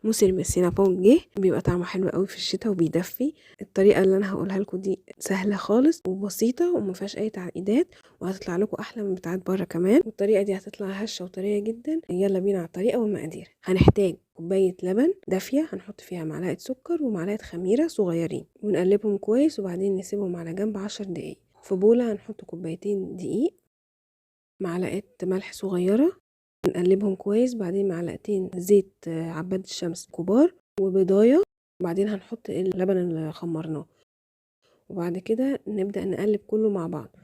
موس السينابون جه، بيبقى طعمه حلو قوي في الشتاء وبيدفي. الطريقه اللي انا هقولها لكم دي سهله خالص وبسيطه وما فيهاش اي تعقيدات، وهتطلع لكم احلى من بتاعت بره كمان. والطريقه دي هتطلع هشه وطريه جدا. يلا بينا على الطريقه والمقادير. هنحتاج كوبايه لبن دافيه، هنحط فيها معلقه سكر ومعلقه خميره صغيرين، ونقلبهم كويس وبعدين نسيبهم على جنب 10 دقايق. في بوله هنحط كوبايتين دقيق، معلقه ملح صغيره، نقلبهم كويس، بعدين معلقتين زيت عباد الشمس كبار، وبيضايه، وبعدين هنحط اللبن اللي خمرناه، وبعد كده نبدأ نقلب كله مع بعض.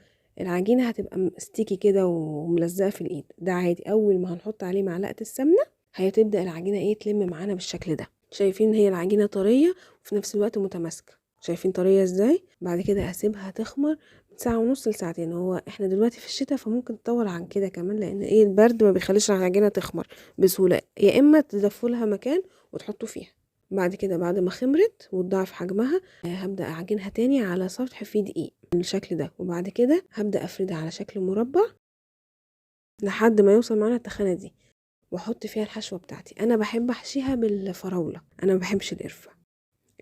العجينة هتبقى ستيكي كده وملزقة في الايد، ده عادي. اول ما هنحط عليه معلقة السمنة هتبدأ العجينة تلم معانا بالشكل ده. شايفين هي العجينة طرية وفي نفس الوقت متماسكة؟ شايفين طرية ازاي؟ بعد كده هسيبها تخمر من ساعة ونص لساعتين. هو احنا دلوقتي في الشتاء فممكن تطول عن كده كمان، لان البرد ما بيخليش العجينة تخمر بسهولة. يا اما تدفوا لها مكان وتحطوا فيها. بعد كده بعد ما خمرت وتضاعف حجمها هبدأ أعجنها تاني على سطح فيه دقيق بالشكل ده، وبعد كده هبدأ أفردها على شكل مربع لحد ما يوصل معانا التخانة دي، واحط فيها الحشوة بتاعتي. أنا بحب أحشيها بالفراولة، أنا ما بحبش القرفة.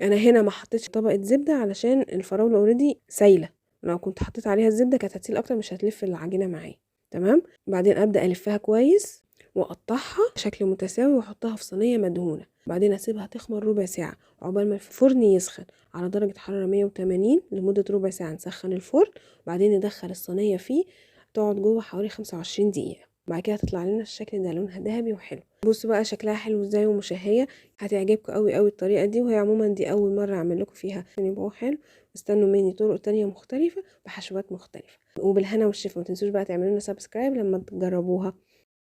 أنا هنا ما حطيتش طبقة زبدة علشان الفراولة اوريدي سايلة، لو كنت حطيت عليها الزبدة كانت هتسيل أكتر، مش هتلف العجينة معايا. تمام. بعدين أبدأ ألفها كويس واقطعها بشكل متساوي واحطها في صينيه مدهونه، بعدين اسيبها تخمر ربع ساعه عقبال ما الفرن يسخن على درجه حراره 180 لمده ربع ساعه. نسخن الفرن وبعدين ندخل الصينيه فيه، تقعد جوه حوالي 25 دقيقه. بعد كده هتطلع لنا الشكل ده، لونها ذهبي وحلو. بصوا بقى شكلها حلو ازاي ومشهيه. هتعجبكم قوي قوي الطريقه دي، وهي عموما دي اول مره اعمل لكم فيها عشان يبقوا حلو. استنوا مني طرق تانية مختلفه بحشوات مختلفه. وبالهنا والشفا. ما تنسوش بقى تعملوا لنا سبسكرايب لما تجربوها.